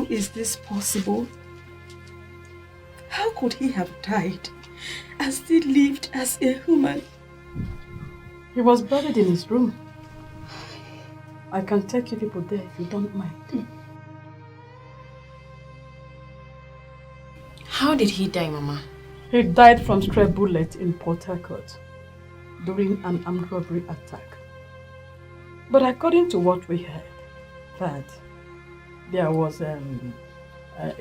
is this possible? How could he have died and still lived as a human? He was buried in his room. I can take you people there if you don't mind. How did he die, Mama? He died from stray bullet in Port Harcourt during an armed robbery attack. But according to what we heard, that there was a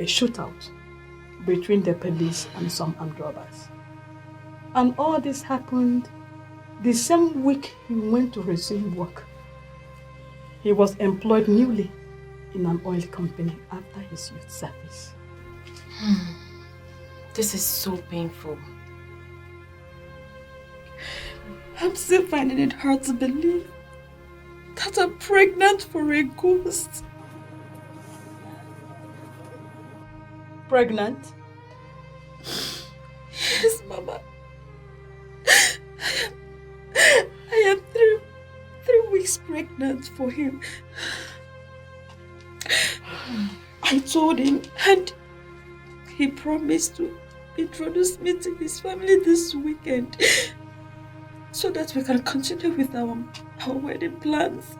shootout between the police and some armed robbers. And all this happened the same week he went to resume work. He was employed newly in an oil company after his youth service. This is so painful. I'm still finding it hard to believe that I'm pregnant for a ghost. Pregnant? Yes, Mama. I am three weeks pregnant for him. I told him and he promised to introduce me to his family this weekend so that we can continue with our wedding plans.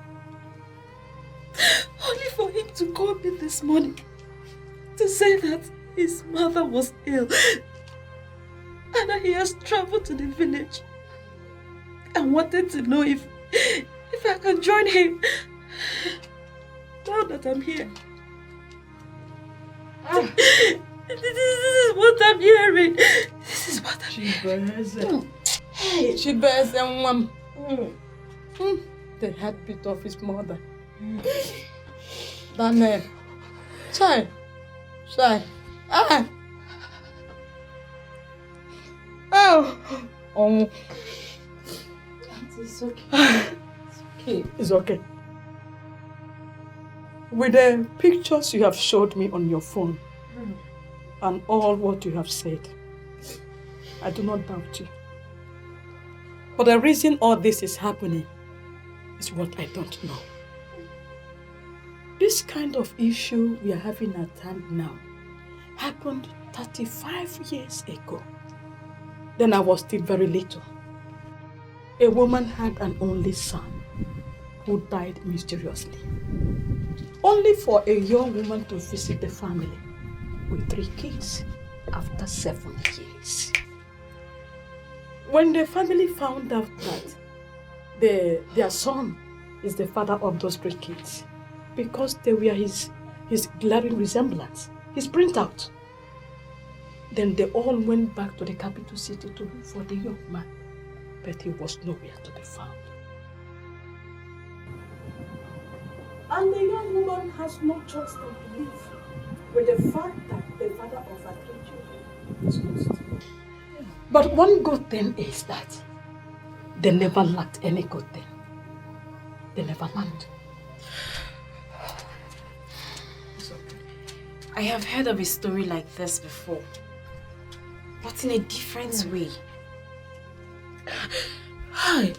Only for him to call me this morning to say that his mother was ill and that he has traveled to the village and wanted to know if I can join him now that I'm here. This is what I'm hearing. This is what I'm hearing. She bears a one. The heartbeat of his mother. Daniel. Child. Oh. It's okay. It's okay. With the pictures you have showed me on your phone and all what you have said, I do not doubt you. But the reason all this is happening is what I don't know. This kind of issue we are having at hand now happened 35 years ago. Then I was still very little. A woman had an only son who died mysteriously. Only for a young woman to visit the family with 3 kids after 7 years. When the family found out that their son is the father of those 3 kids, because they were his glaring resemblance, his printout, then they all went back to the capital city to look for the young man, but he was nowhere to be found. And the young woman has no choice than to live with the fact that the father of her 3 children is lost. But one good thing is that they never lacked any good thing. They never lacked. I have heard of a story like this before, but in a different way. Hi.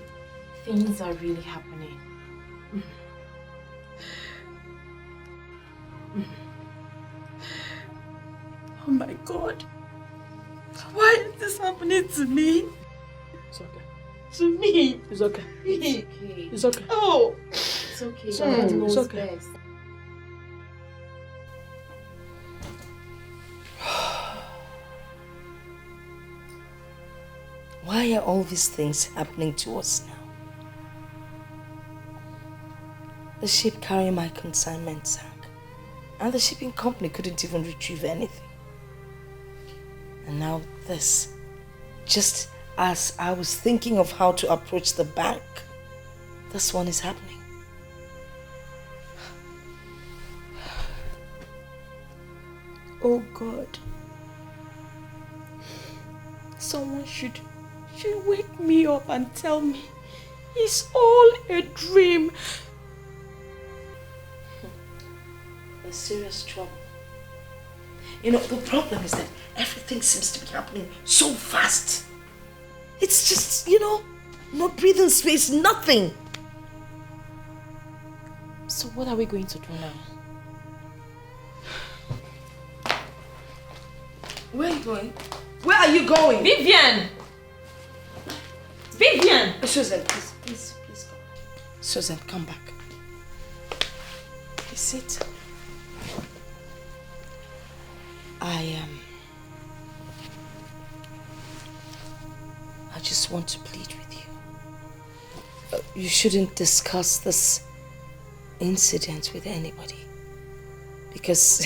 Things are really happening. Oh my God. Why is this happening to me? It's okay. To me? It's okay. It's okay. It's okay. Oh. It's okay. God knows It's okay. best. Why are all these things happening to us now? The ship carrying my consignment sank, and the shipping company couldn't even retrieve anything. And now this, just as I was thinking of how to approach the bank, this one is happening. Oh God. Someone should wake me up and tell me it's all a dream. There's serious trouble. You know, the problem is that everything seems to be happening so fast. It's just, no breathing space, nothing. So what are we going to do now? Where are you going? Where are you going? Vivian! Vivian! Susan, please come. Susan, come back. Please sit. I just want to plead with you. You shouldn't discuss this incident with anybody. Because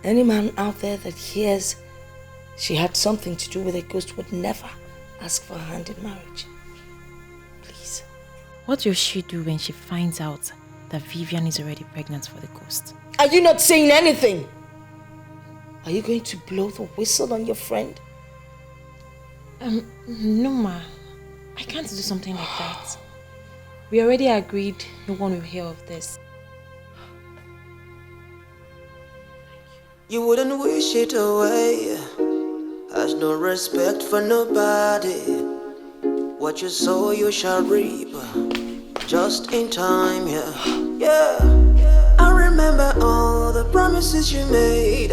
any man out there that hears she had something to do with a ghost would never ask for a hand in marriage. Please. What will she do when she finds out that Vivian is already pregnant for the ghost? Are you not saying anything? Are you going to blow the whistle on your friend? No, Ma. I can't do something like that. We already agreed no one will hear of this. You wouldn't wish it away. Has no respect for nobody. What you sow you shall reap. Just in time, yeah. I remember all the promises you made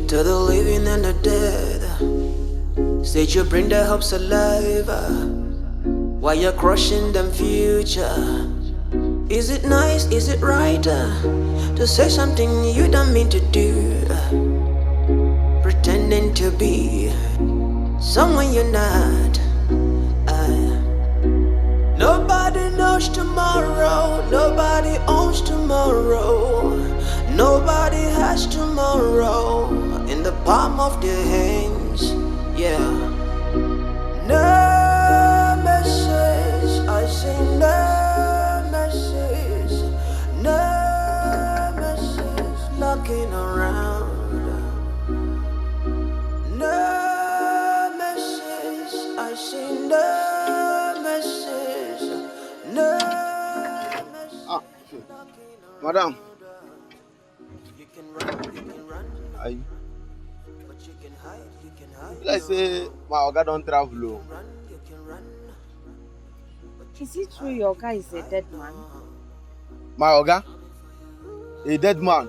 to the living and the dead. Said you bring their hopes alive while you're crushing them future. Is it nice, is it right to say something you don't mean to do? Pretending to be someone you're not. Nobody knows tomorrow, nobody owns tomorrow, nobody has tomorrow in the palm of their hands, yeah. No message, I say no message, no message knocking around. No message, I say no message, no message. Madam. You can run, Aye. but you can hide. Like say my oga don't travel. You can run. Is it true your guy is a dead man? My oga? A dead man.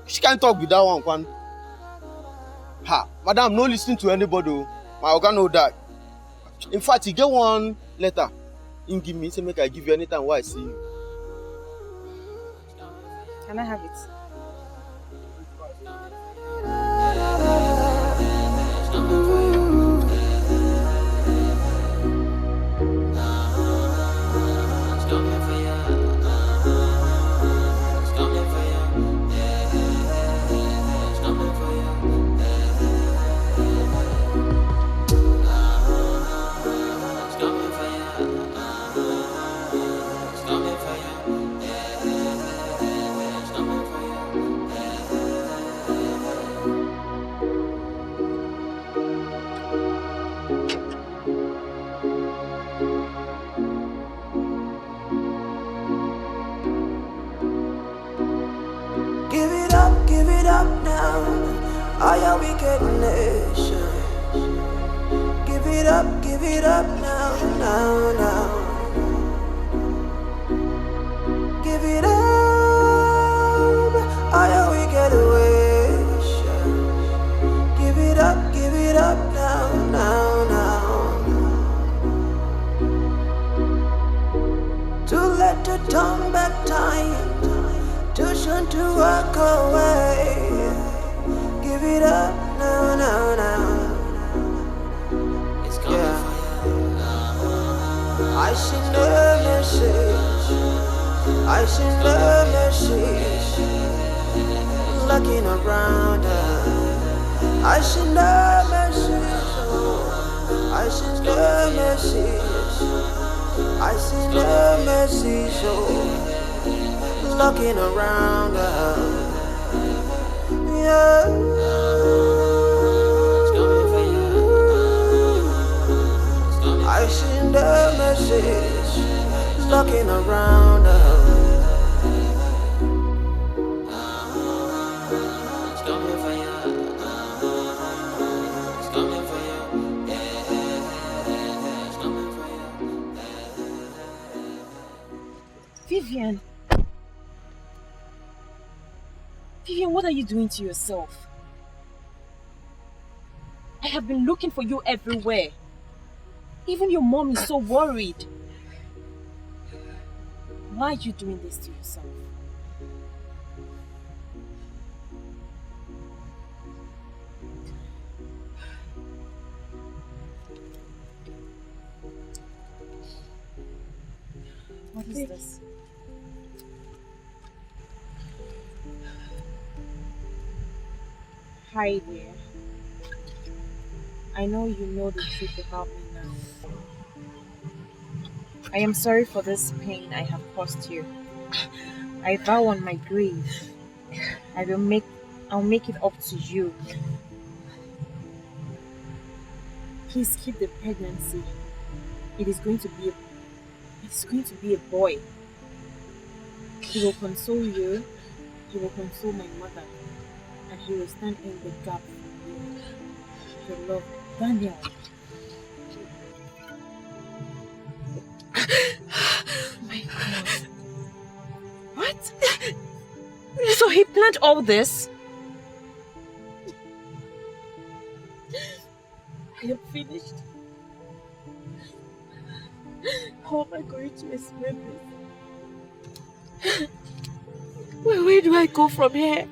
She can't talk with that one. Ha, madam, no listening to anybody. My oga know that. In fact, he get one letter. He give me, say make I give you anytime while I see you. Can I have it? Give it up now. I am wicked nation. Give it up now. Give it up. I am wicked nation. Give it up now. To let the tongue back time. Too soon to walk away. Give it up now. It's coming for you. I see no message. I see no message. Looking around. I see no message. I see no message. I see no message. Looking around, yeah. It's coming for you. I seen the message. Looking around, it's coming for you. It's coming for you. It's coming for you. Vivian, what are you doing to yourself? I have been looking for you everywhere. Even your mom is so worried. Why are you doing this to yourself? What is this? Hi dear. I know you know the truth about me now. I am sorry for this pain I have caused you. I vow on my grave, I'll make it up to you. Please keep the pregnancy. It's going to be a boy. He will console you, he will console my mother, and he will stand in the gap for you. Your love, Daniel. My God. What? So he planned all this? I am finished. How am I going to explain this? Where do I go from here?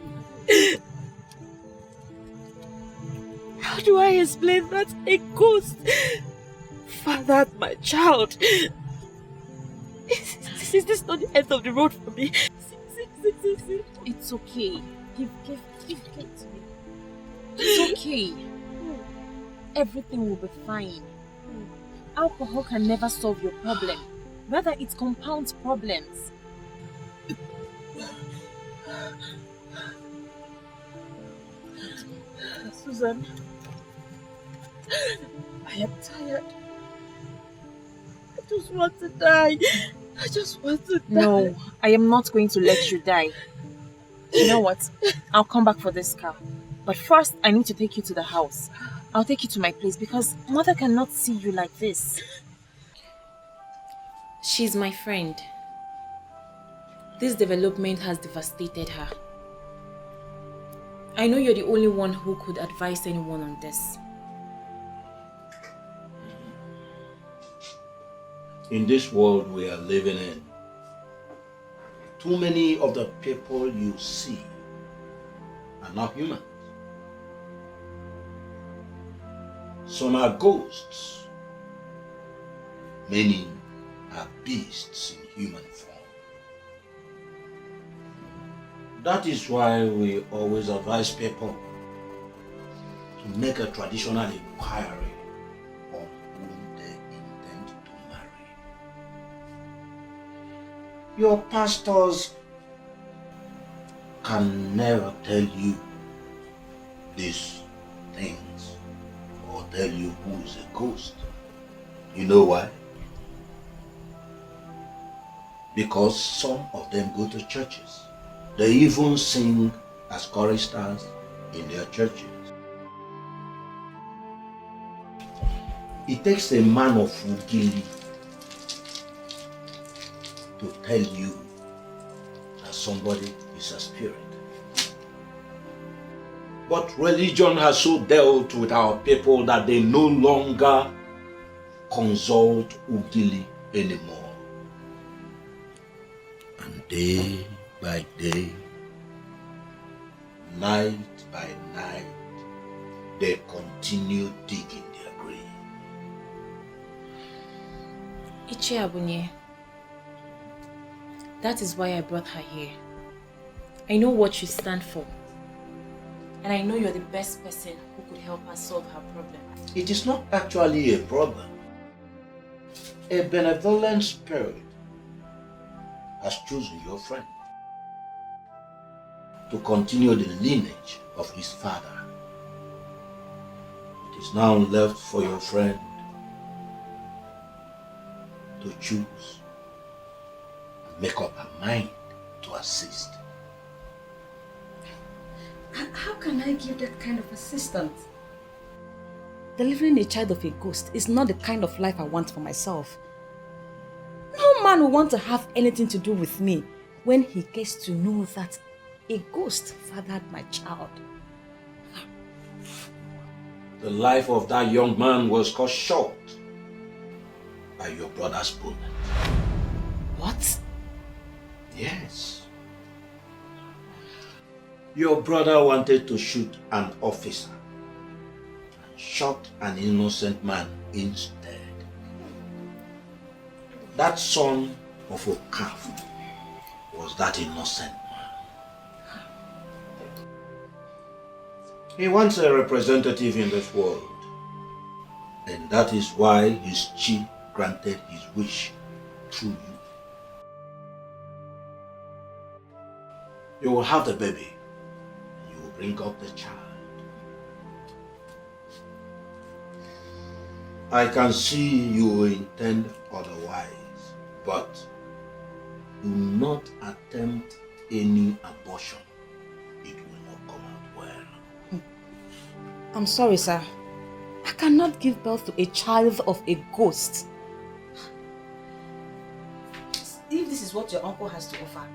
How do I explain that a ghost fathered my child? Is this not the end of the road for me? It's okay. Give it to me. It's okay. Everything will be fine. Alcohol can never solve your problem. Rather, it compounds problems. Susan, I am tired. I just want to die. I just want to die. No, I am not going to let you die. You know what? I'll come back for this car. But first, I need to take you to the house. I'll take you to my place because Mother cannot see you like this. She's my friend. This development has devastated her. I know you're the only one who could advise anyone on this. In this world we are living in, too many of the people you see are not human. Some are ghosts. Many are beasts in human form. That is why we always advise people to make a traditional inquiry on whom they intend to marry. Your pastors can never tell you these things or tell you who is a ghost. You know why? Because some of them go to churches. They even sing as choristers in their churches. It takes a man of Ugili to tell you that somebody is a spirit. But religion has so dealt with our people that they no longer consult Ugili anymore. And day by day, night by night, they continue digging their grave. Ichi Abunye, that is why I brought her here. I know what you stand for. And I know you're the best person who could help us solve her problem. It is not actually a problem. A benevolent spirit has chosen your friend to continue the lineage of his father. It is now left for your friend to choose and make up her mind to assist. How can I give that kind of assistance? Delivering a child of a ghost is not the kind of life I want for myself. No man will want to have anything to do with me when he gets to know that a ghost fathered my child. the life of that young man was cut short by your brother's bullet. What? Yes. Your brother wanted to shoot an officer and shot an innocent man instead. That son of a calf was that innocent man. He wants a representative in this world, and that is why his chief granted his wish through you. You will have the baby, and you will bring up the child. I can see you intend otherwise, but do not attempt any abortion. It will not come out well. I'm sorry, sir. I cannot give birth to a child of a ghost. If this is what your uncle has to offer,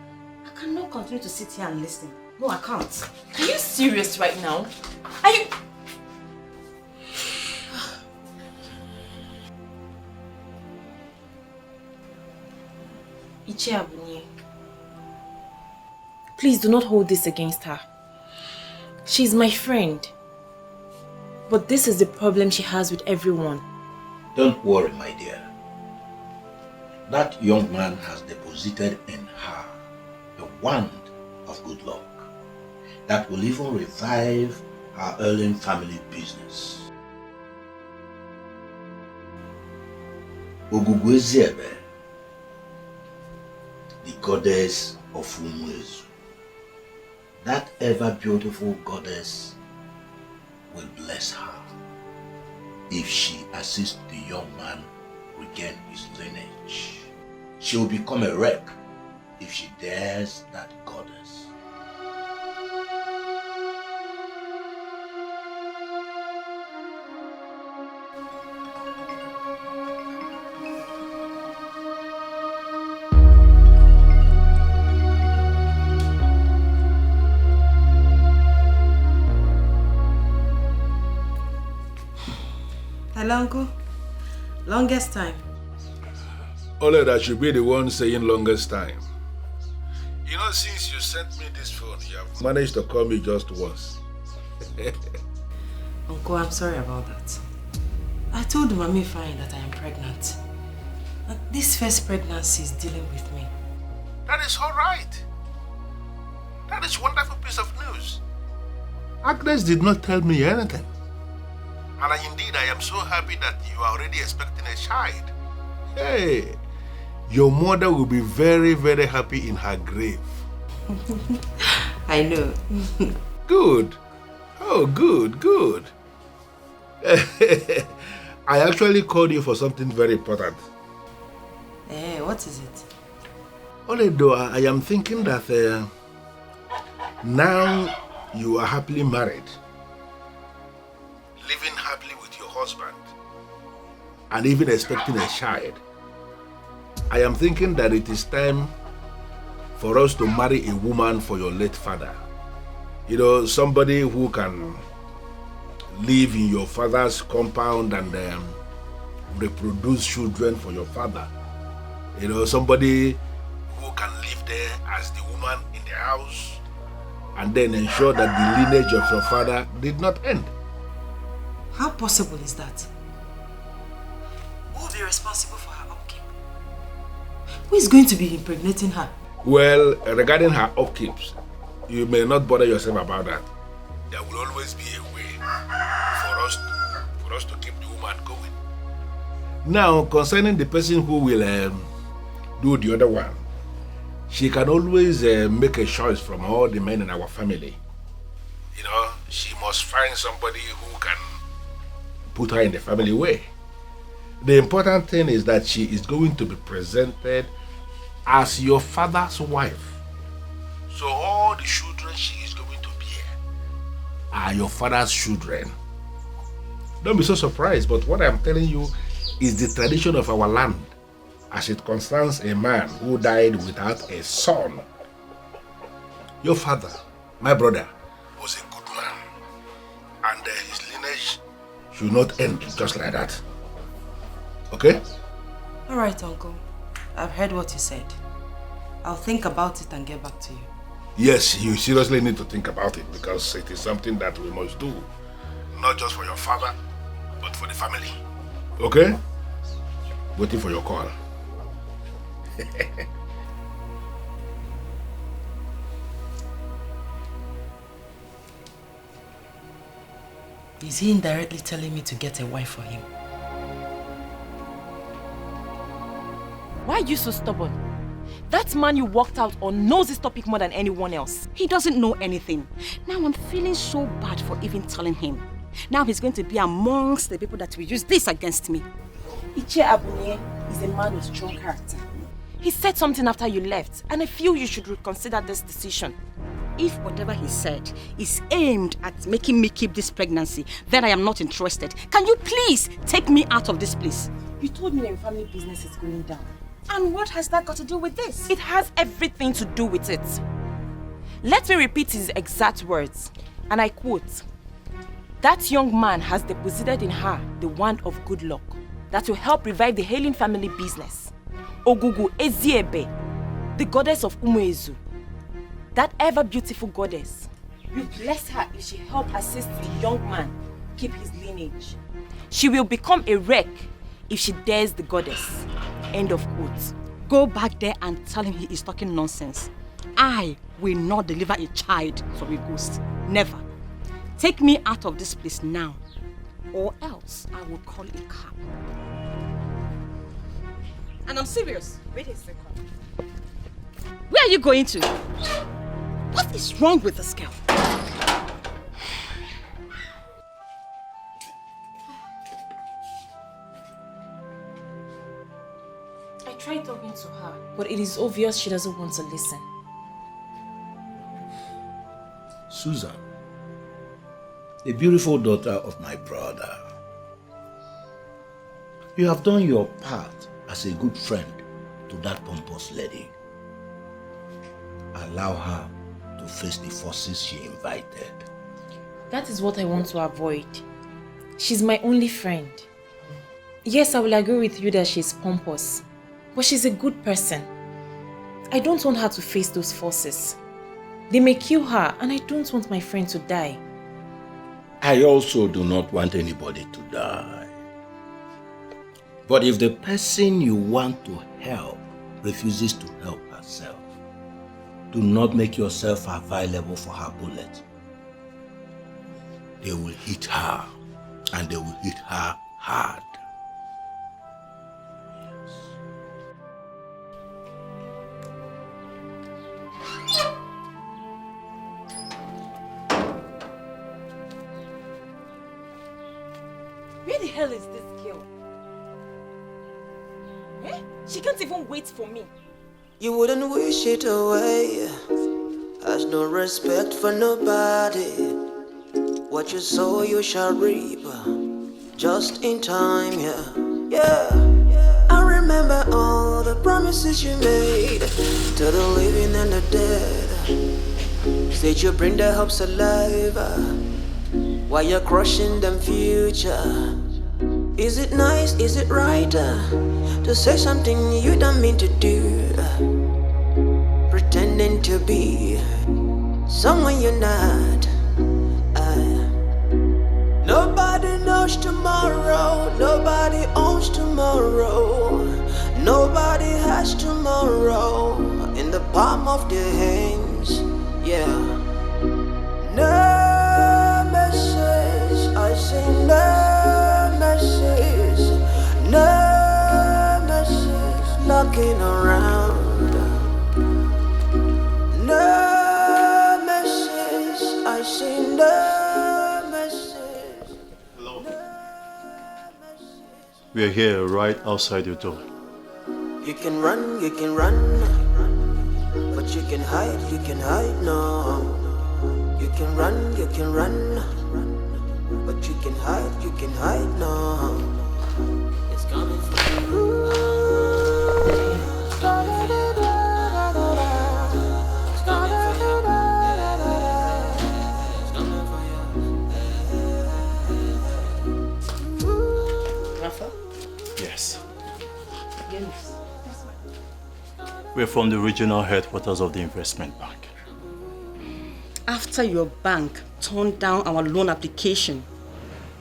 I cannot continue to sit here and listen. No, I can't. Are you serious right now? Are you... Iche Abunye, please do not hold this against her. She's my friend. But this is the problem she has with everyone. Don't worry, my dear. That young man has deposited in her a wand of good luck that will even revive her ailing family business. Ogugweziebe, the goddess of Umwezu, that ever beautiful goddess, will bless her if she assists the young man regain his lineage. She will become a wreck if she dares that goddess. Hello, Uncle. Longest time. Only that should be the one saying longest time. You know, since you sent me this phone, you have managed to call me just once. Uncle, I'm sorry about that. I told Mami Fine that I am pregnant. And this first pregnancy is dealing with me. That is all right. That is wonderful piece of news. Agnes did not tell me anything. And indeed, I am so happy that you are already expecting a child. Hey, your mother will be very, very happy in her grave. I know. Good. Oh, good, good. I actually called you for something very important. What is it? Only though I am thinking that now you are happily married, living happily with your husband, and even expecting a child, I am thinking that it is time for us to marry a woman for your late father. You know, somebody who can live in your father's compound and reproduce children for your father. You know, somebody who can live there as the woman in the house and then ensure that the lineage of your father did not end. How possible is that? Who will be responsible for her upkeep? Who is going to be impregnating her? Well, regarding her upkeeps, you may not bother yourself about that. There will always be a way for us to keep the woman going. Now, concerning the person who will do the other one, she can always make a choice from all the men in our family. You know, she must find somebody who can put her in the family way. The important thing is that she is going to be presented as your father's wife. So all the children she is going to bear are your father's children. Don't be so surprised, but what I'm telling you is the tradition of our land as it concerns a man who died without a son. Your father, my brother, was a good man, and his lineage should not end just like that. Okay? Alright, Uncle. I've heard what you said. I'll think about it and get back to you. Yes, you seriously need to think about it because it is something that we must do. Not just for your father, but for the family. Okay? Waiting for your call. Is he indirectly telling me to get a wife for him? Why are you so stubborn? That man you walked out on knows this topic more than anyone else. He doesn't know anything. Now I'm feeling so bad for even telling him. Now he's going to be amongst the people that will use this against me. Iche Abunye is a man with strong character. He said something after you left, and I feel you should reconsider this decision. If whatever he said is aimed at making me keep this pregnancy, then I am not interested. Can you please take me out of this place? You told me that your family business is going down. And what has that got to do with this? It has everything to do with it. Let me repeat his exact words, and I quote, "That young man has deposited in her the wand of good luck that will help revive the Hailing family business. Ogugu Eziebe, the goddess of Umuezu, that ever beautiful goddess, will bless her if she help assist the young man keep his lineage. She will become a wreck if she dares the goddess." End of quote. Go back there and tell him he is talking nonsense. I will not deliver a child from a ghost. Never. Take me out of this place now, or else I will call a cab. And I'm serious. Wait a second. Where are you going to? What is wrong with this girl? I tried talking to her, but it is obvious she doesn't want to listen. Susan, the beautiful daughter of my brother, you have done your part as a good friend to that pompous lady. Allow her to face the forces she invited. That is what I want to avoid. She's my only friend. Yes, I will agree with you that she's pompous, but she's a good person. I don't want her to face those forces. They may kill her, and I don't want my friend to die. I also do not want anybody to die. But if the person you want to help refuses to help herself, do not make yourself available for her bullet. They will hit her, and they will hit her hard. Where the hell is this girl? Eh? She can't even wait for me. You wouldn't wish it away. Has no respect for nobody. What you sow you shall reap. Just in time, yeah. I remember all the promises you made to the living and the dead. Said you bring their hopes alive while you're crushing them future. Is it nice, is it right to say something you don't mean to do? Pretending to be someone you're not. Nobody knows tomorrow, nobody owns tomorrow. Nobody has tomorrow in the palm of their hands, yeah. No message, I say no message, no message knocking around. No message, I say no message. Hello. We are here right outside your door. You can run, but you can hide, no. You can run, but you can hide, no. It's coming for you. It's coming for you. It's coming for you. It's coming for you. We're from the regional headquarters of the investment bank. After your bank turned down our loan application,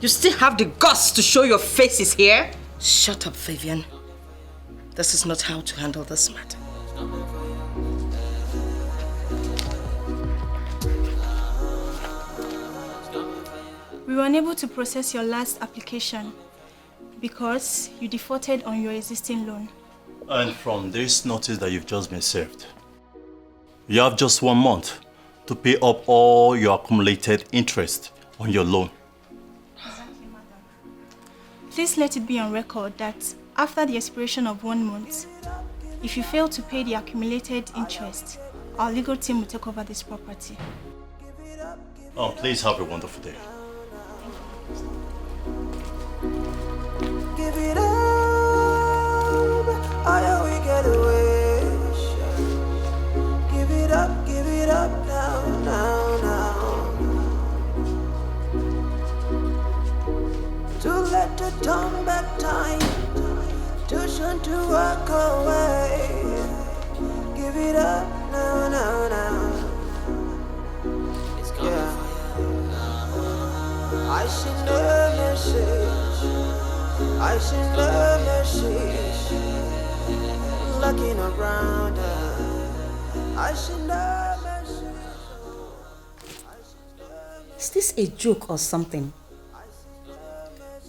you still have the guts to show your faces here? Shut up, Vivian. This is not how to handle this matter. We were unable to process your last application because you defaulted on your existing loan. And from this notice that you've just been served, you have just 1 month to pay up all your accumulated interest on your loan. Please let it be on record that after the expiration of 1 month, if you fail to pay the accumulated interest, our legal team will take over this property. Oh, please have a wonderful day. Give it up, I we get away. Give it up now, now, now. To let the turn back time, too soon to walk away. Give it up now, now, now. Yeah. I send a message. I send a message. Looking around her. I send a message. Is this a joke or something?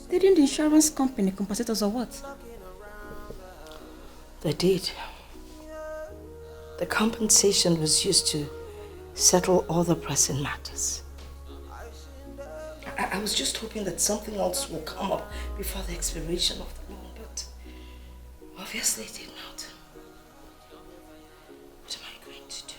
Didn't the insurance company compensate us or what? They did. The compensation was used to settle all the pressing matters. I was just hoping that something else will come up before the expiration of the loan, but obviously it did not. What am I going to do?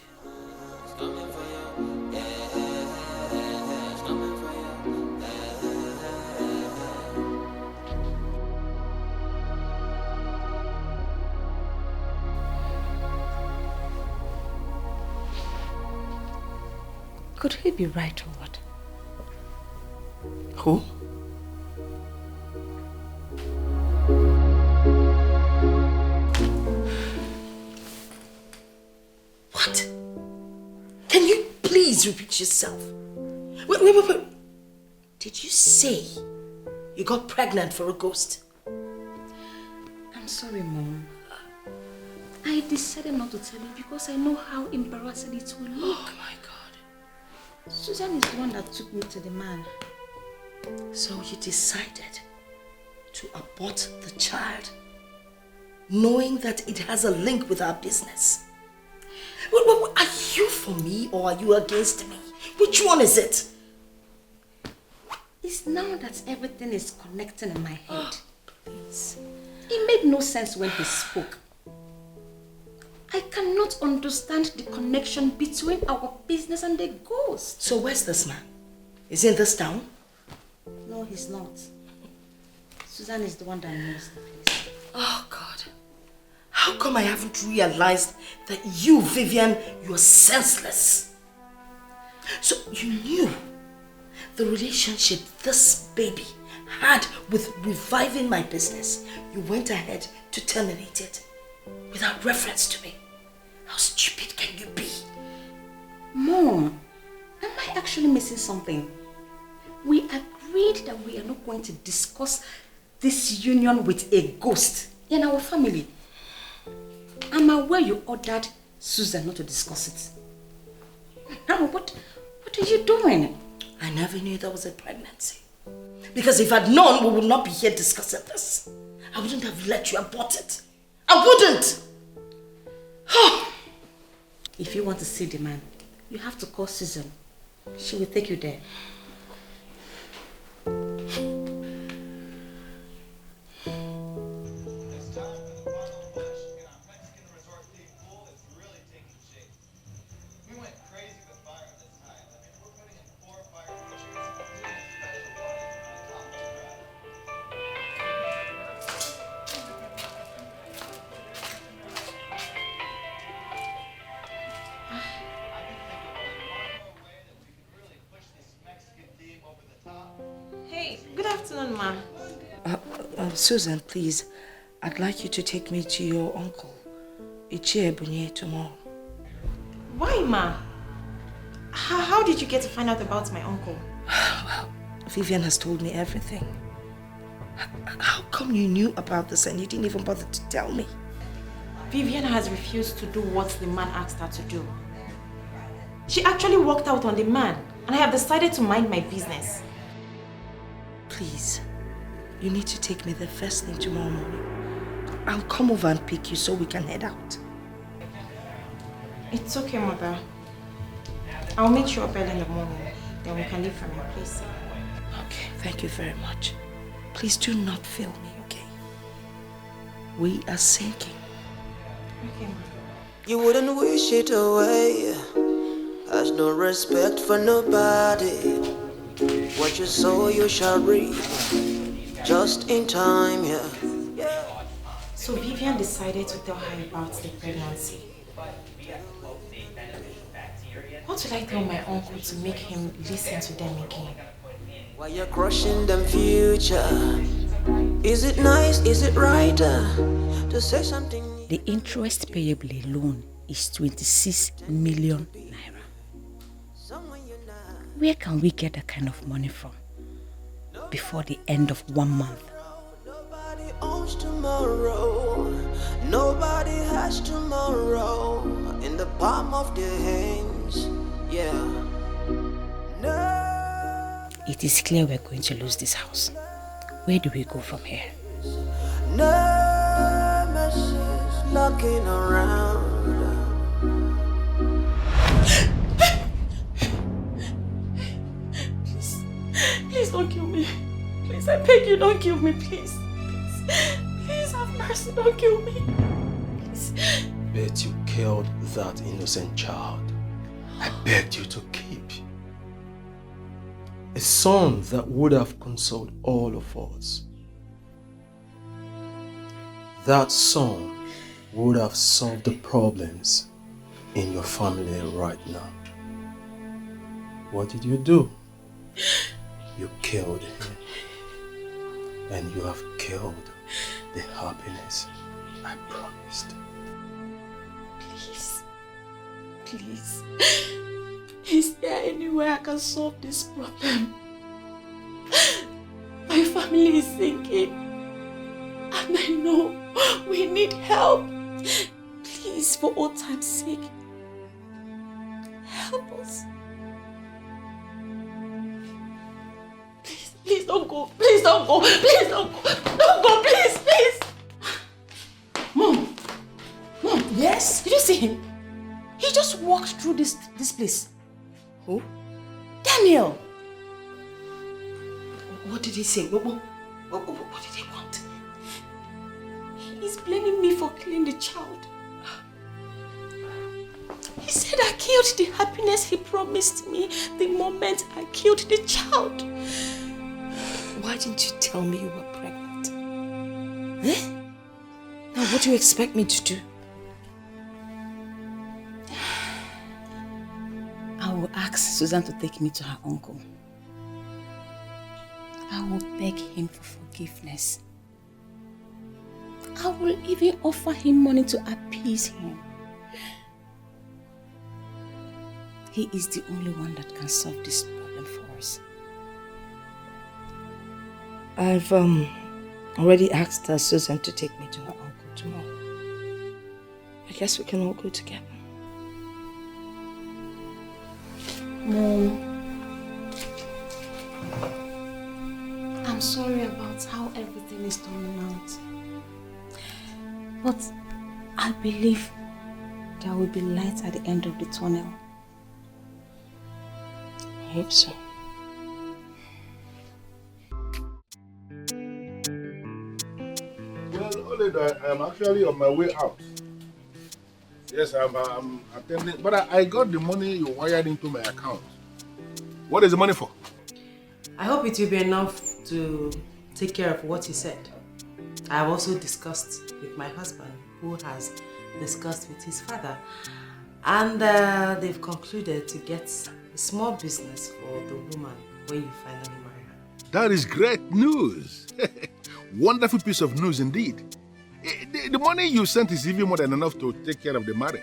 Could he be right or what? Who? What? Can you please repeat yourself? Wait. Did you say you got pregnant for a ghost? I'm sorry, Mom. I decided not to tell you because I know how embarrassing it will look. Oh my God. Susan is the one that took me to the man. So you decided to abort the child, knowing that it has a link with our business. Are you for me or are you against me? Which one is it? It's now that everything is connecting in my head. Please. It made no sense when he spoke. I cannot understand the connection between our business and the ghost. So where's this man? Is he in this town? No, he's not. Susan is the one that knows the place. Oh God. How come I haven't realized that you, Vivian, you're senseless? So you knew the relationship this baby had with reviving my business. You went ahead to terminate it without reference to me. How stupid can you be? Mom, am I actually missing something? We agreed that we are not going to discuss this union with a ghost in our family. I'm aware you ordered Susan not to discuss it. Now, what are you doing? I never knew there was a pregnancy. Because if I'd known, we would not be here discussing this. I wouldn't have let you abort it. I wouldn't! If you want to see the man, you have to call Susan. She will take you there. Susan, please, I'd like you to take me to your uncle. Ichie tomorrow. Why, ma? How did you get to find out about my uncle? Well, Vivian has told me everything. How come you knew about this and you didn't even bother to tell me? Vivian has refused to do what the man asked her to do. She actually walked out on the man, and I have decided to mind my business. Please, you need to take me there first thing tomorrow morning. I'll come over and pick you so we can head out. It's okay, mother. I'll meet you up early in the morning, then we can leave from your place. Okay, thank you very much. Please do not fail me, okay? We are sinking. Okay, mother. You wouldn't wish it away. Has no respect for nobody. What you sow, you shall reap. Just in time, yeah. So Vivian decided to tell her about the pregnancy. What will I tell my uncle to make him listen to them again? Why you're crushing them future? Is it nice, is it right to say something? The interest payable alone is 26 million naira. Where can we get that kind of money from before the end of 1 month? Nobody owns tomorrow. Nobody has tomorrow in the palm of their hands. Yeah. No. It is clear we're going to lose this house. Where do we go from here? No messages looking around. Please don't kill me. Please, I beg you, don't kill me, please. Please have mercy, don't kill me. Please. Bet you killed that innocent child. I begged you to keep. A son that would have consoled all of us. That son would have solved the problems in your family right now. What did you do? You killed him. And you have killed the happiness I promised. Please. Please. Is there any way I can solve this problem? My family is sinking. And I know we need help. Please, for old time's sake, help us. Please don't go. Please don't go. Please don't go. Don't go, please, please. Mom. Mom. Yes? Did you see him? He just walked through this place. Who? Daniel. What did he say? What did he want? He's blaming me for killing the child. He said I killed the happiness he promised me the moment I killed the child. Why didn't you tell me you were pregnant? Eh? Now what do you expect me to do? I will ask Susan to take me to her uncle. I will beg him for forgiveness. I will even offer him money to appease him. He is the only one that can solve this problem for us. I've already asked Susan to take me to her uncle tomorrow. I guess we can all go together. Mom, I'm sorry about how everything is turning out. But I believe there will be light at the end of the tunnel. I hope so. Well, Oleda, I'm actually on my way out. Yes, I'm attending, but I got the money you wired into my account. What is the money for? I hope it will be enough to take care of what you said. I have also discussed with my husband, who has discussed with his father, and they've concluded to get a small business for the woman when you finally marry her. That is great news. Wonderful piece of news indeed. The money you sent is even more than enough to take care of the marriage.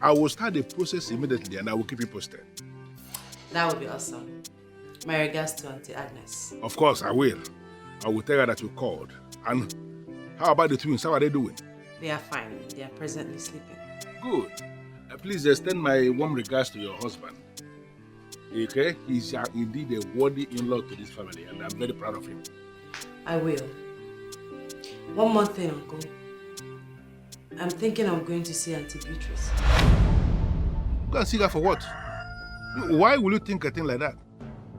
I will start the process immediately and I will keep you posted. That would be awesome. My regards to Auntie Agnes. Of course, I will. I will tell her that you called. And how about the twins? How are they doing? They are fine. They are presently sleeping. Good. Please extend my warm regards to your husband. Okay? He's indeed a worthy in-law to this family and I'm very proud of him. I will. One more thing, Uncle. I'm thinking I'm going to see Auntie Beatrice. Go and see her for what? Why will you think a thing like that?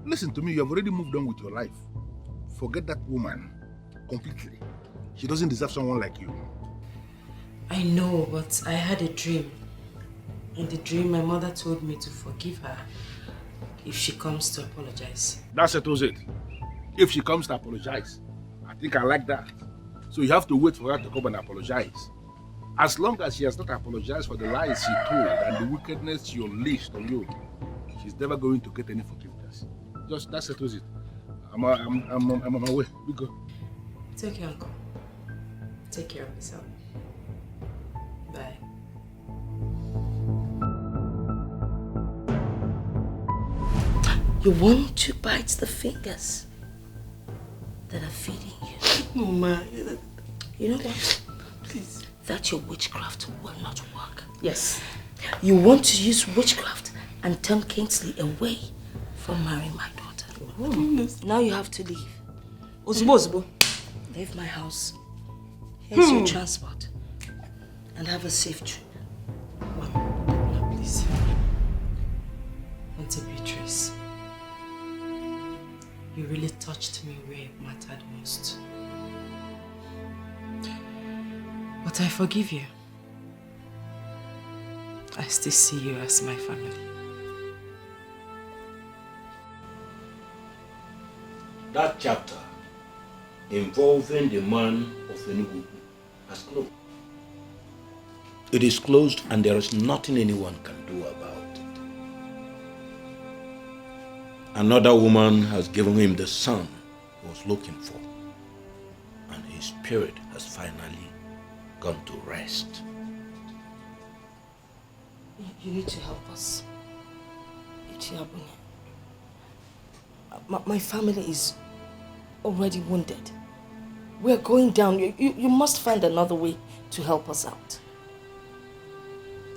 Listen to me, you have already moved on with your life. Forget that woman completely. She doesn't deserve someone like you. I know, but I had a dream. In the dream, my mother told me to forgive her if she comes to apologize. That settles it. If she comes to apologize, I think I like that. So you have to wait for her to come and apologize. As long as she has not apologized for the lies she told and the wickedness she unleashed on you, she's never going to get any forgiveness. Just that settles it. I'm on my way. We go. It's okay, Uncle. Take care of yourself. Bye. You want to bite the fingers that are feeding you. Mama. You know what? Please. That your witchcraft will not work. Yes. You want to use witchcraft and turn Kingsley away from marrying my daughter. Oh. Now you have to leave. Ozbo. Leave my house. Here's your transport. And have a safe trip. Mama, please. Auntie Beatrice. You really touched me where it mattered most. But I forgive you. I still see you as my family. That chapter involving the man of Enugu has closed. It is closed and there is nothing anyone can do about it. Another woman has given him the son he was looking for, and his spirit has finally gone to rest. You need to help us. My family is already wounded. We're going down. You must find another way to help us out.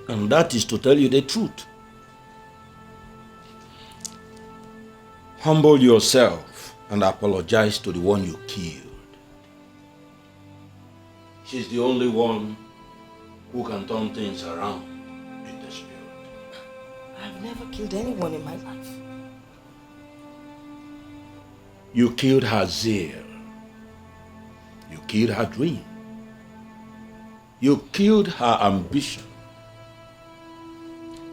And that is to tell you the truth. Humble yourself and apologize to the one you killed. She's the only one who can turn things around in the spirit. I've never killed anyone in my life. You killed her zeal. You killed her dream. You killed her ambition.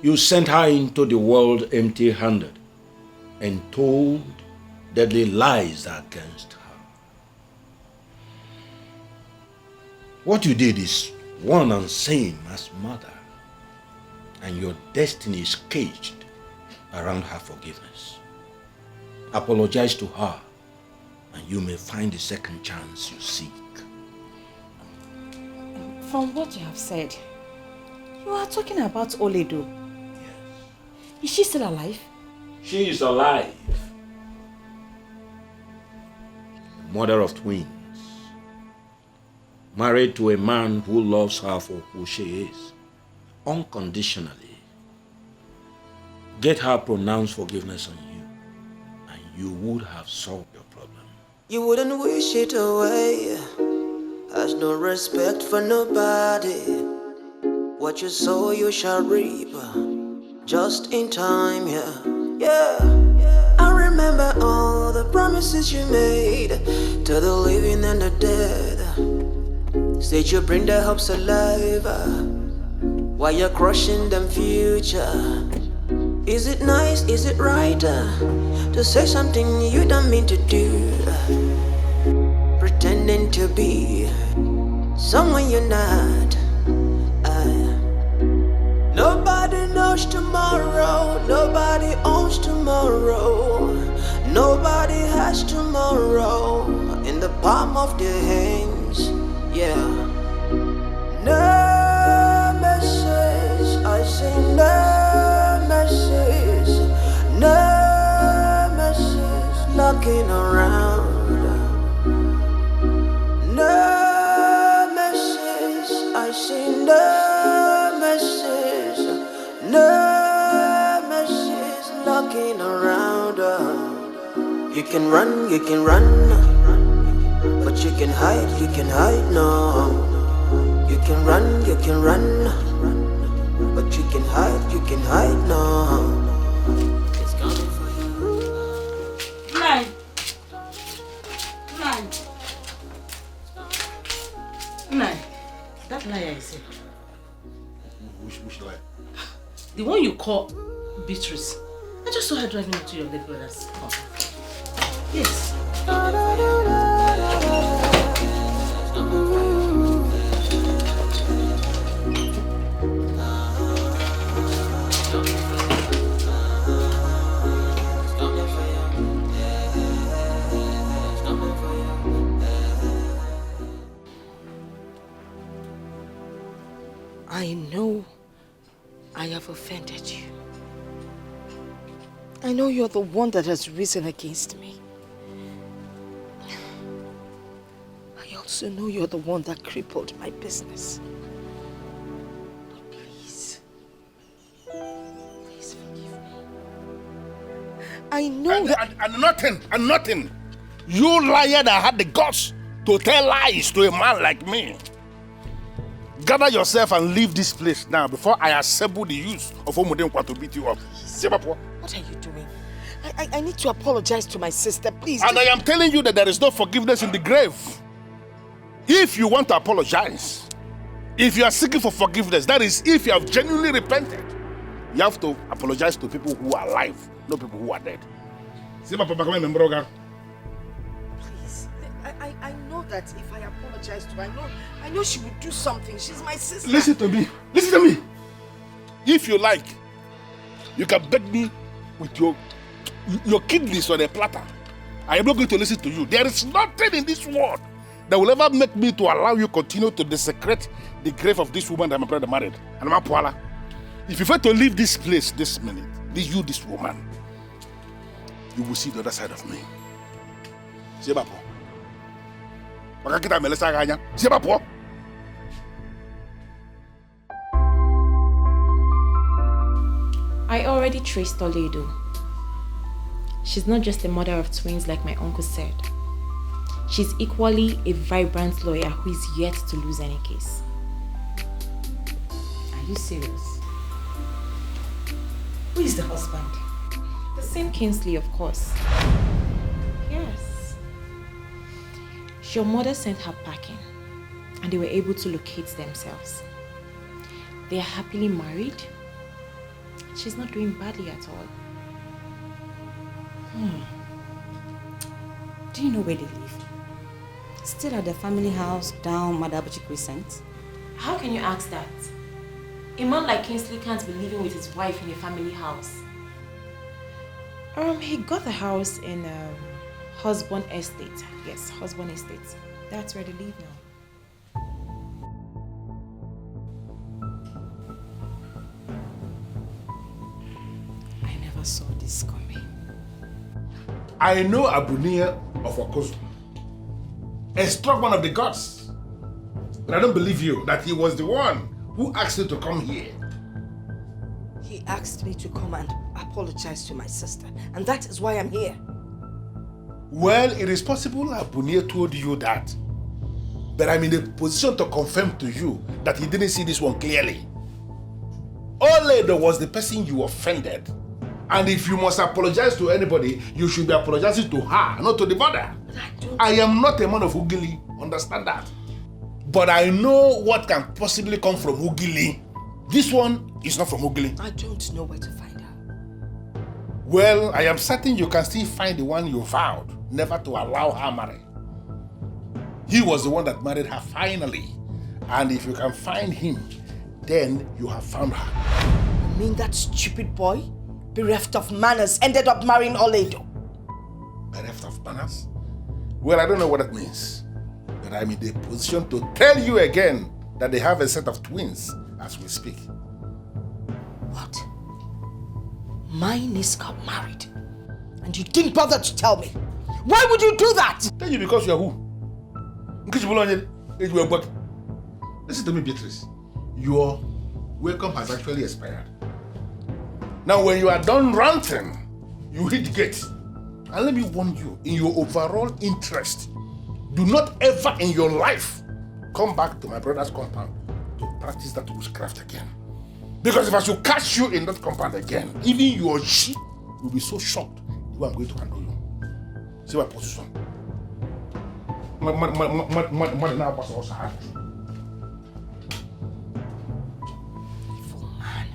You sent her into the world empty-handed and told deadly lies against her. What you did is one and same as mother, and your destiny is caged around her forgiveness. Apologize to her, and you may find the second chance you seek. From what you have said, you are talking about Oledo. Yes. Is she still alive? She is alive. Mother of twins. Married to a man who loves her for who she is, unconditionally. Get her pronounced forgiveness on you, and you would have solved your problem. You wouldn't wish it away. Has no respect for nobody. What you sow you shall reap. Just in time, yeah. I remember all the promises you made to the living and the dead. Said you bring their hopes alive while you're crushing them future. Is it nice, is it right to say something you don't mean to do? Pretending to be someone you're not. Nobody knows tomorrow, nobody owns tomorrow. Nobody has tomorrow in the palm of their hands, yeah. No message, I say no message, no message knocking around. No message, I say no message, no message knocking around. You can run, but you can hide, no. You can run, but you can hide, no. It's coming for you. Nine. That liar I said. Which liar? The one you call Beatrice. I just saw her driving up to your late brother's house. Yes. I know I have offended you. I know you're the one that has risen against me. I also know you're the one that crippled my business. But please forgive me. I know that... And nothing. You liar that had the guts to tell lies to a man like me. Gather yourself and leave this place now before I assemble the youth of Omodenkwa to beat you up. What are you doing? I need to apologize to my sister, please. And I am telling you that there is no forgiveness in the grave. If you want to apologize, if you are seeking for forgiveness, that is, if you have genuinely repented, you have to apologize to people who are alive, not people who are dead. Please, I know that if I apologize to her, I know she would do something. She's my sister. Listen to me. If you like, you can beg me with your kidneys on a platter. I am not going to listen to you. There is nothing in this world that will ever make me to allow you continue to desecrate the grave of this woman that my brother married. And Mapuala, if you fail to leave this place this minute, this woman, you will see the other side of me. I already traced Toledo. She's not just a mother of twins like my uncle said. She's equally a vibrant lawyer who is yet to lose any case. Are you serious? Who is the husband? The same Kingsley, of course. Yes. Your mother sent her packing and they were able to locate themselves. They are happily married. She's not doing badly at all. Do you know where they live? Still at the family house down Madabuchi Crescent? How can you ask that? A man like Kingsley can't be living with his wife in a family house. He got the house in Husband Estate. Yes, Husband Estate. That's where they live now. I never saw this coming. I know Abunia of Okosu, a strong one of the gods. But I don't believe you that he was the one who asked you to come here. He asked me to come and apologize to my sister, and that is why I'm here. Well, it is possible Abunia told you that, but I'm in a position to confirm to you that he didn't see this one clearly. Oledo was the person you offended. And if you must apologize to anybody, you should be apologizing to her, not to the mother. I am not a man of Ugili, understand that. But I know what can possibly come from Ugili. This one is not from Ugili. I don't know where to find her. Well, I am certain you can still find the one you vowed never to allow her marry. He was the one that married her finally. And if you can find him, then you have found her. You mean that stupid boy, bereft of manners, ended up marrying Oledo? Bereft of manners? Well, I don't know what that means. But I'm in the position to tell you again that they have a set of twins as we speak. What? My niece got married, and you didn't bother to tell me. Why would you do that? Tell you because you are who? Listen to me, Beatrice. Your welcome has actually expired. Now, when you are done ranting, you hit the gate. And let me warn you, in your overall interest, do not ever in your life come back to my brother's compound to practice that witchcraft again. Because if I should catch you in that compound again, even your sheep will be so shocked the way I'm going to handle you. See my position. Money now was also hard. Evil man.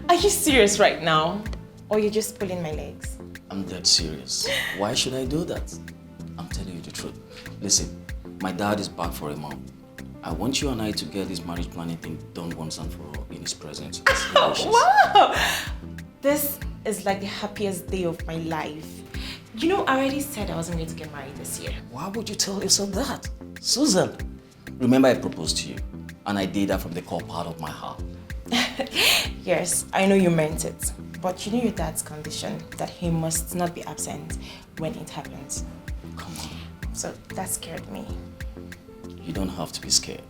Are you serious right now? Or you're just pulling my legs? I'm dead serious. Why should I do that? I'm telling you the truth. Listen, my dad is back for a month. I want you and I to get this marriage planning thing done once and for all in his presence. Wow! This is like the happiest day of my life. You know, I already said I wasn't going to get married this year. Why would you tell yourself that? Susan, remember I proposed to you and I did that from the core part of my heart. Yes, I know you meant it. But you know your dad's condition, that he must not be absent when it happens. Come on. So that scared me. You don't have to be scared.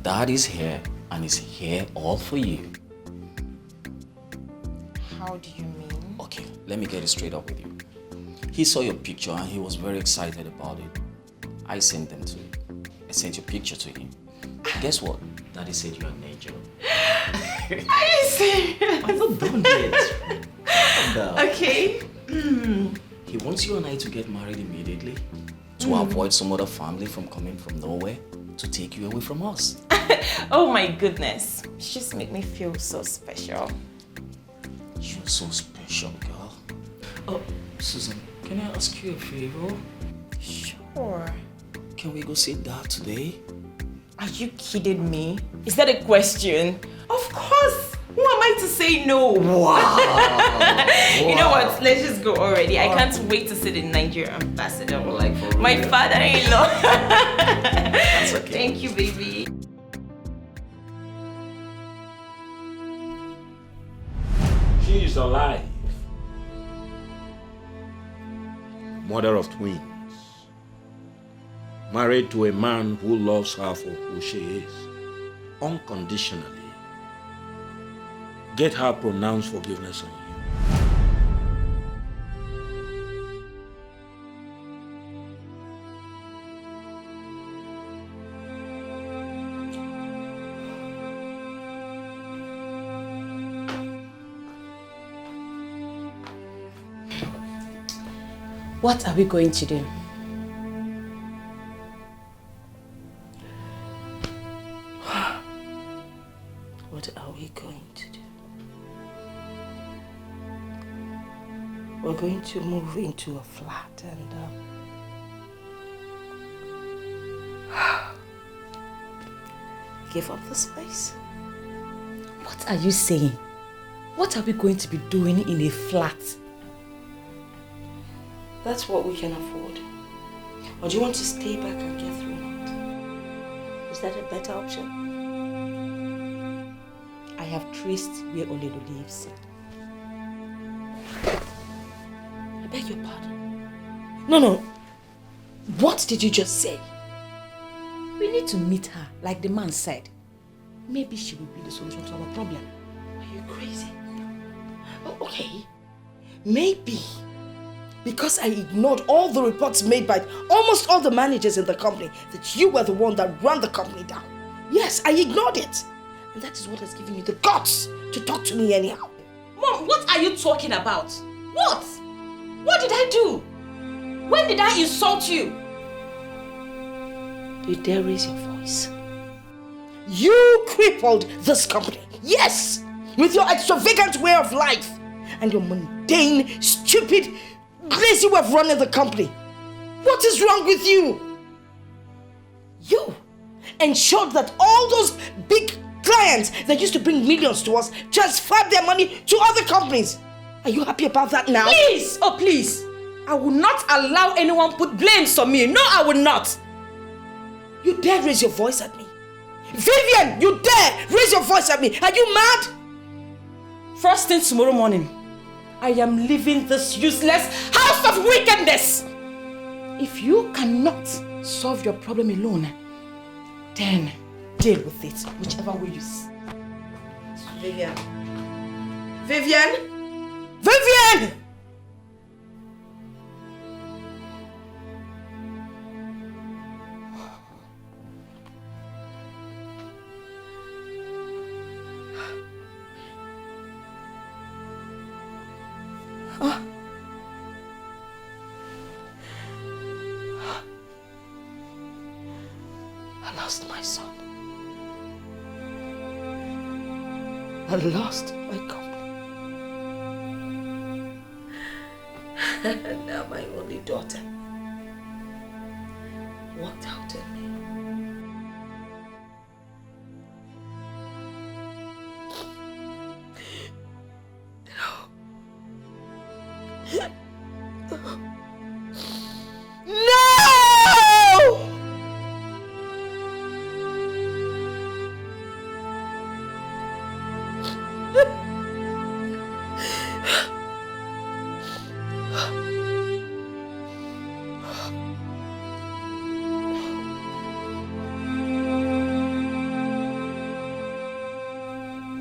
Dad is here and is here all for you. How do you mean? Okay, let me get it straight up with you. He saw your picture and he was very excited about it. I sent them to him. I sent your picture to him. Guess what? Daddy said you're an angel. Are you serious? I'm not done yet. Okay. He wants you and I to get married immediately to avoid some other family from coming from nowhere to take you away from us. Oh my goodness. You just make me feel so special. You're so special, girl. Oh, Susan, can I ask you a favor? Sure. Can we go see Dad today? Are you kidding me? Is that a question? Of course. Who am I to say no? Wow. You know what? Let's just go already. I can't wait to see the Nigerian ambassador. Like for my real? father-in-law. That's okay. Thank you, baby. She is alive. Mother of twins. Married to a man who loves her for who she is, unconditionally. Get her pronounced forgiveness on you. What are we going to do? What are we going to do? We're going to move into a flat and give up the space. What are you saying? What are we going to be doing in a flat? That's what we can afford. Or do you want to stay back and get thrown out? Is that a better option? I have traced where Oledo lives. I beg your pardon. No. What did you just say? We need to meet her, like the man said. Maybe she will be the solution to our problem. Are you crazy? Oh, okay. Maybe. Because I ignored all the reports made by almost all the managers in the company that you were the one that ran the company down. Yes, I ignored it. And that is what has given you the guts to talk to me anyhow. Mom, what are you talking about? What? What did I do? When did I insult you? You dare raise your voice? You crippled this company. Yes! With your extravagant way of life and your mundane, stupid, lazy way of running the company. What is wrong with you? You ensured that all those big Clients that used to bring millions to us transferred their money to other companies. Are you happy about that now? Please! Oh, please! I will not allow anyone put blames on me. No, I will not. You dare raise your voice at me? Vivian, you dare raise your voice at me? Are you mad? First thing tomorrow morning, I am leaving this useless house of wickedness. If you cannot solve your problem alone, then deal with it, whichever way you see. Vivian. Vivian! Vivian! I lost my son. I lost my company. And now my only daughter walked out on me.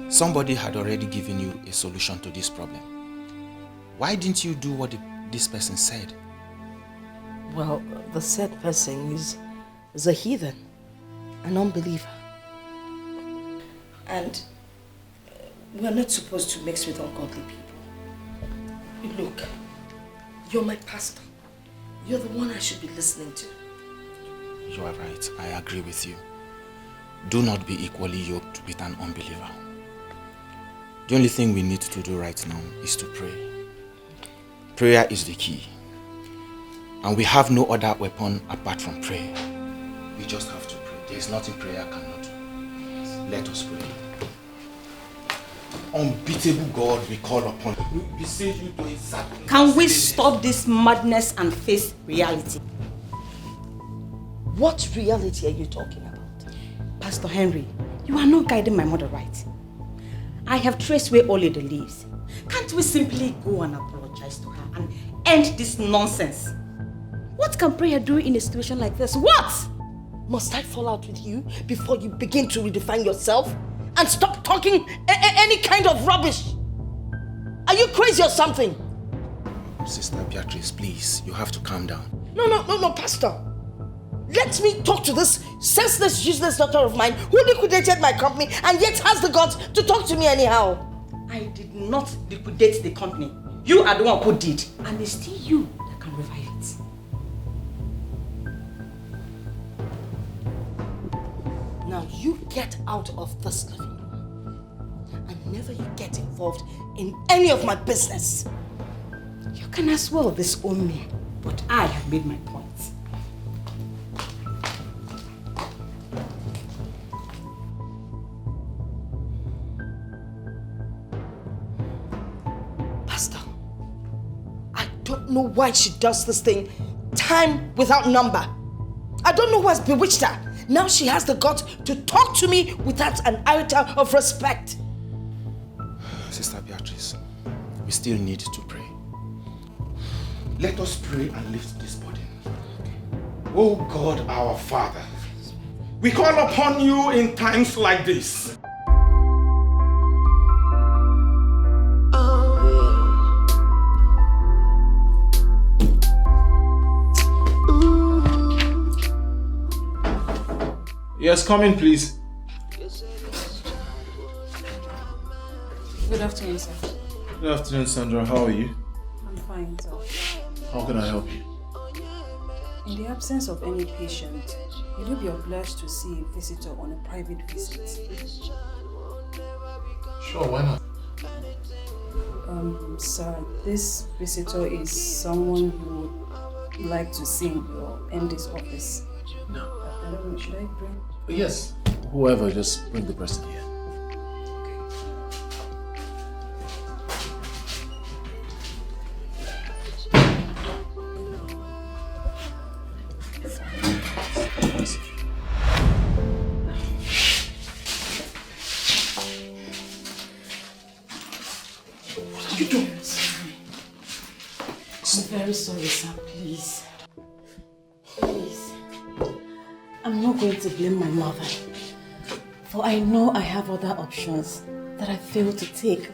Somebody had already given you a solution to this problem. Why didn't you do what this person said? Well, the said person is a heathen, an unbeliever. And we're not supposed to mix with ungodly people. Look, you're my pastor. You're the one I should be listening to. You are right. I agree with you. Do not be equally yoked with an unbeliever. The only thing we need to do right now is to pray. Prayer is the key. And we have no other weapon apart from prayer. We just have to pray. There is nothing prayer cannot do. Let us pray. Unbeatable God, we call upon you. We beseech you to exactly. Can we stop this madness and face reality? What reality are you talking about? Pastor Henry, you are not guiding my mother right. I have traced where Olede lives. Can't we simply go and apologize to her and end this nonsense? What can prayer do in a situation like this? What? Must I fall out with you before you begin to redefine yourself? And stop talking any kind of rubbish? Are you crazy or something? Sister Beatrice, please, you have to calm down. No, Pastor. Let me talk to this senseless, useless daughter of mine who liquidated my company and yet has the guts to talk to me anyhow. I did not liquidate the company. You are the one who did. And it's still you that can revive it. Now you get out of this living room and never you get involved in any of my business. You can as well disown me, but I have made my point. Pastor, I don't know why she does this thing time without number. I don't know who has bewitched her. Now she has the guts to talk to me without an iota of respect. Sister Beatrice, we still need to pray. Let us pray and lift this burden. Oh God, our Father, we call upon you in times like this. Yes, come in, please. Good afternoon, sir. Good afternoon, Sandra. How are you? I'm fine, sir. How can I help you? In the absence of any patient, will you be obliged to see a visitor on a private visit? Sure, why not? Sir, this visitor is someone who would like to see in your MD's office. No. I don't know, should I bring? Yes. Whoever, just bring the person here. very sorry, sir. Please. Please. I'm not going to blame my mother. For I know I have other options that I failed to take.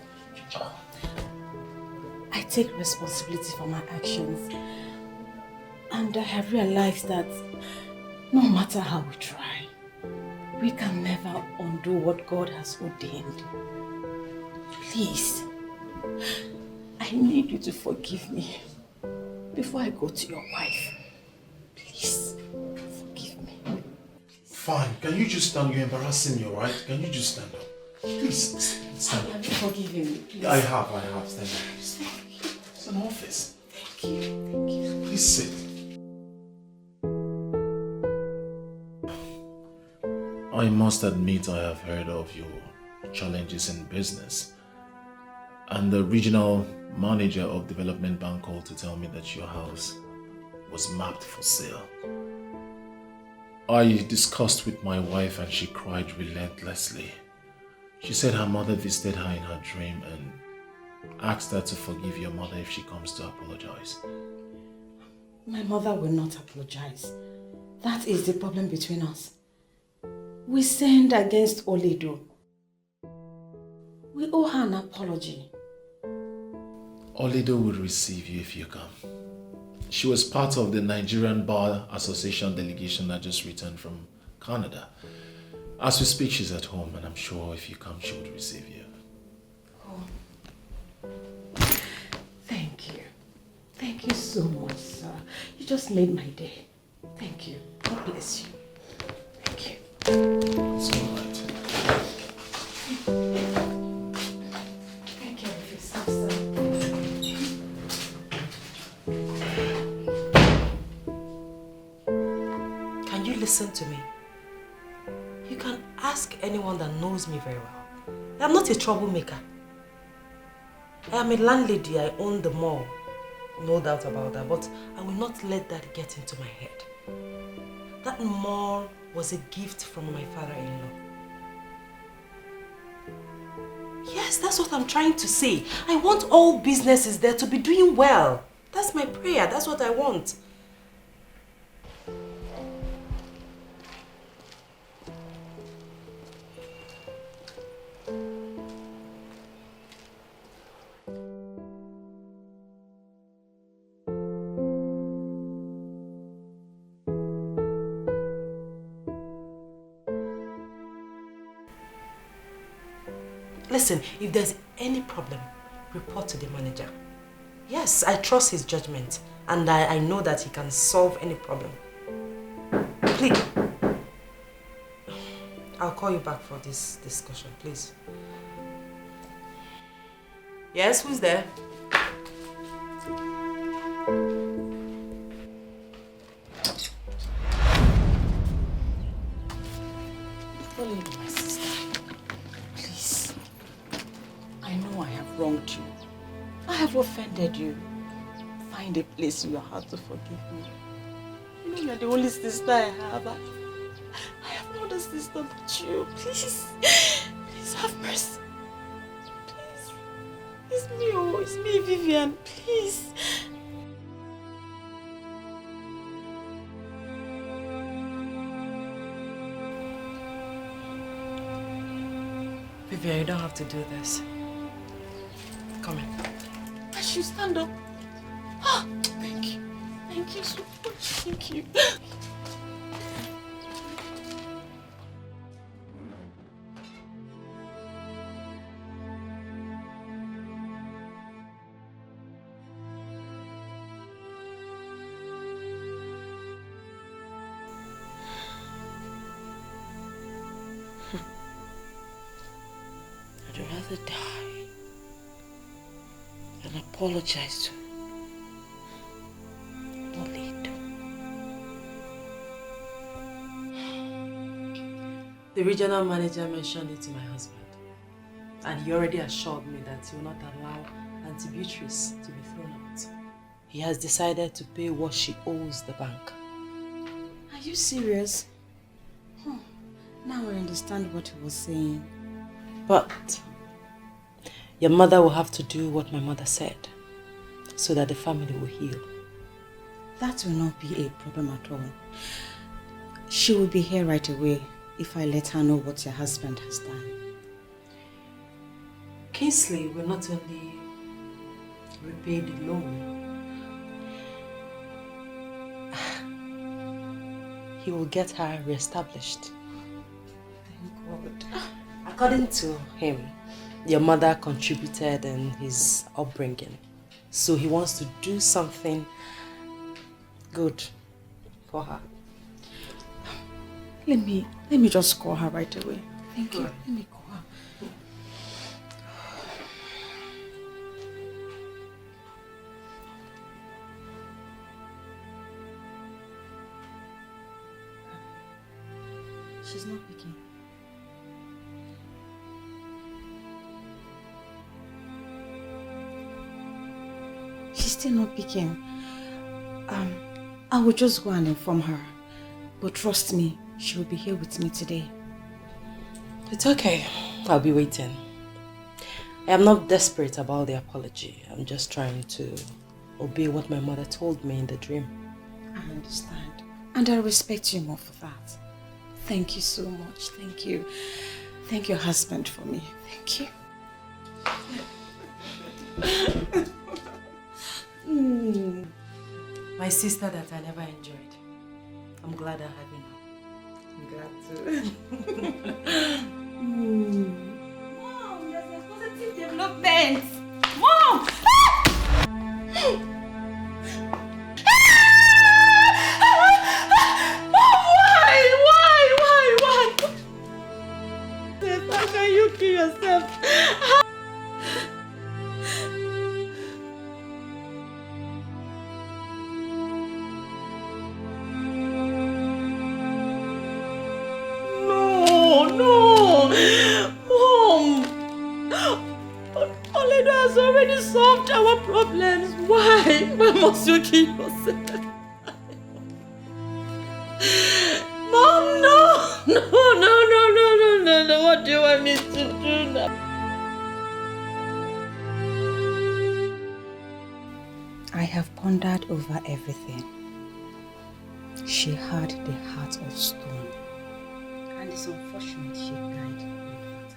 I take responsibility for my actions. And I have realized that no matter how we try, we can never undo what God has ordained. Please, I need you to forgive me before I go to your wife. Please, forgive me. Fine, can you just stand? You're embarrassing me, alright? Can you just stand up? Please, stand up. Have you forgiven me, please? I have, stand up. It's an office. Thank you. Please sit. I must admit I have heard of your challenges in business. And the regional manager of Development Bank called to tell me that your house was mapped for sale. I discussed with my wife and she cried relentlessly. She said her mother visited her in her dream and asked her to forgive your mother if she comes to apologize. My mother will not apologize. That is the problem between us. We sinned against Olido. We owe her an apology. Olido will receive you if you come. She was part of the Nigerian Bar Association delegation that just returned from Canada. As we speak, she's at home, and I'm sure if you come, she would receive you. Oh. Thank you. Thank you so much, sir. You just made my day. Thank you. God bless you. Thank you. It's all right. Take care of yourself, sir. Can you listen to me? You can ask anyone that knows me very well. I'm not a troublemaker. I am a landlady. I own the mall. No doubt about that. But I will not let that get into my head. That mall was a gift from my father-in-law. Yes, that's what I'm trying to say. I want all businesses there to be doing well. That's my prayer. That's what I want. Listen, if there's any problem, report to the manager. Yes, I trust his judgment and I know that he can solve any problem. Please. I'll call you back for this discussion, please. Yes, who's there? Pauline, my sister, please. I know I have wronged you. I have offended you. Find a place in your heart to forgive me. You know you're the only sister I have. I have no other sister but you. Please. Please have mercy. Please. It's me, oh. It's me, Vivian. Please. Vivian, you don't have to do this. Come in. I should stand up. Ah, thank you. Thank you so much. Thank you. I'd rather die than apologize to Olido. The regional manager mentioned it to my husband. And he already assured me that he will not allow Auntie Beatrice to be thrown out. He has decided to pay what she owes the bank. Are you serious? Now I understand what he was saying. But your mother will have to do what my mother said so that the family will heal. That will not be a problem at all. She will be here right away if I let her know what your husband has done. Kingsley will not only repay the loan, he will get her reestablished. Thank God. According to him, your mother contributed in his upbringing. So he wants to do something good for her. Let me just call her right away. Thank you. Let me call her. She's not picking. She's still not picking. I will just go and inform her. But trust me, she will be here with me today. It's okay. I'll be waiting. I am not desperate about the apology. I'm just trying to obey what my mother told me in the dream. I understand. And I respect you more for that. Thank you so much. Thank you. Thank your husband for me. Thank you. My sister that I never enjoyed. I'm glad I have you now. I'm glad to. Mom, there's a positive development. Mom! Why? How can you kill yourself? No! Mom! Oledo has already solved our problems. Why? Why must you kill yourself? Mom, no! What do you want me to do now? I have pondered over everything. She had the heart of stone. And it's unfortunate she died with that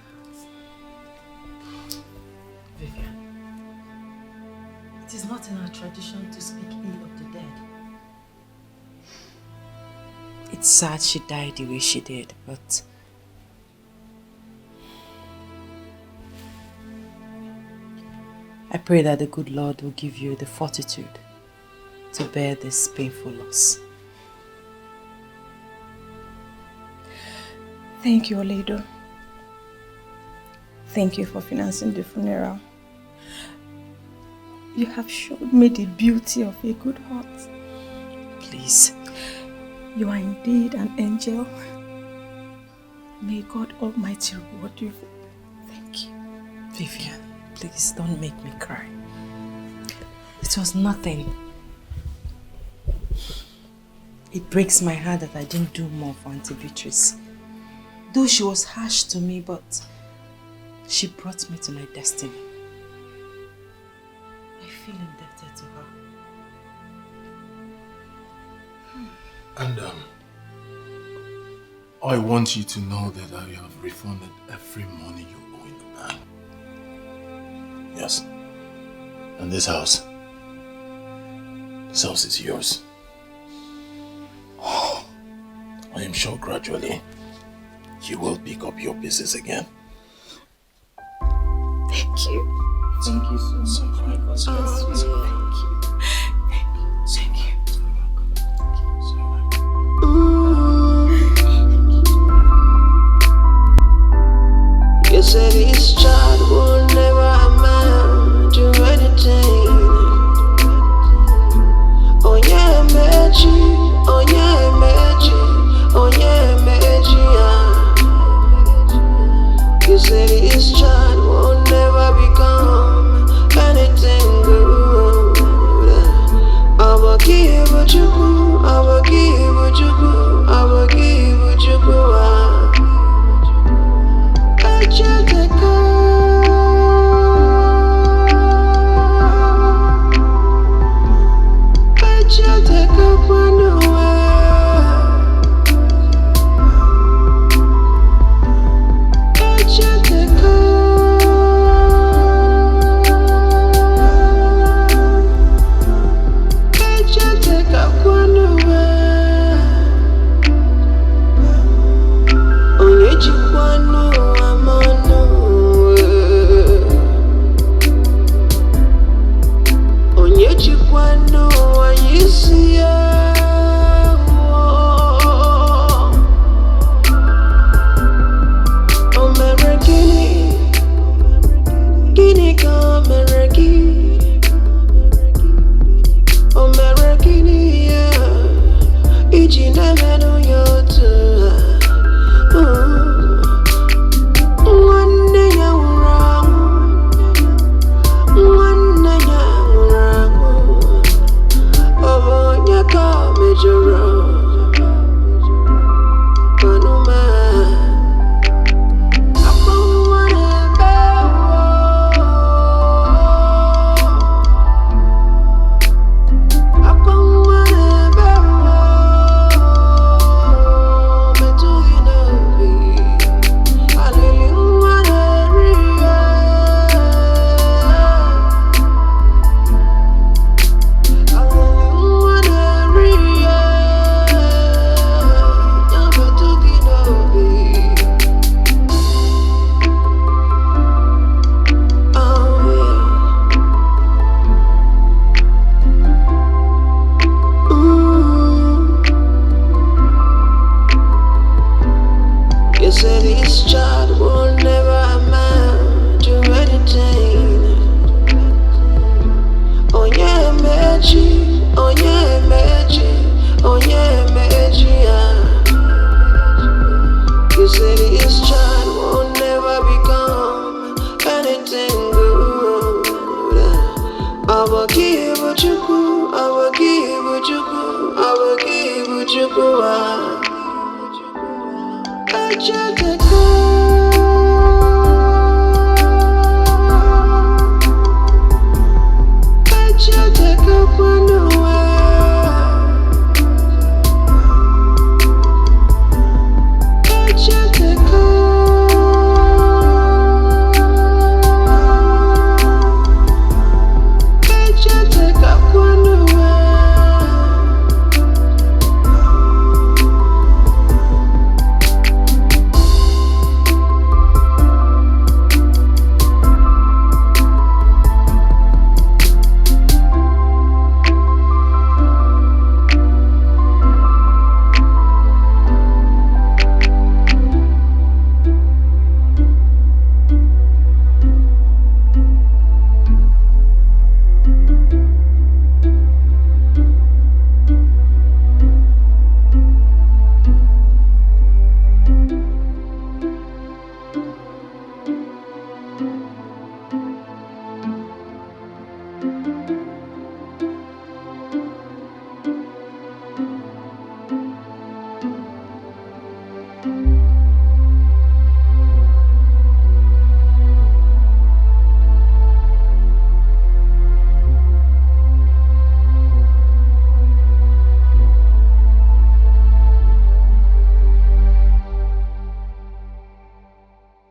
heart. Vivian, it is not in our tradition to speak ill of the dead. It's sad she died the way she did, but I pray that the good Lord will give you the fortitude to bear this painful loss. Thank you, Oledo. Thank you for financing the funeral. You have showed me the beauty of a good heart. Please. You are indeed an angel. May God Almighty reward you. Thank you. Vivian, please don't make me cry. It was nothing. It breaks my heart that I didn't do more for Auntie Beatrice. Though she was harsh to me, but she brought me to my destiny. I feel indebted to her. And I want you to know that I have refunded every money you owe in the bank. Yes. And this house is yours. I am sure gradually you will pick up your pieces again. Thank you. Thank you so much. Thank you. Thank you. You said this child will never amount to anything. Oh yeah, magic. Oh yeah, magic. Oh yeah, magic. You said this child will never become anything good. I will give what you do. I will give what you do. I will give what you do. I I will give you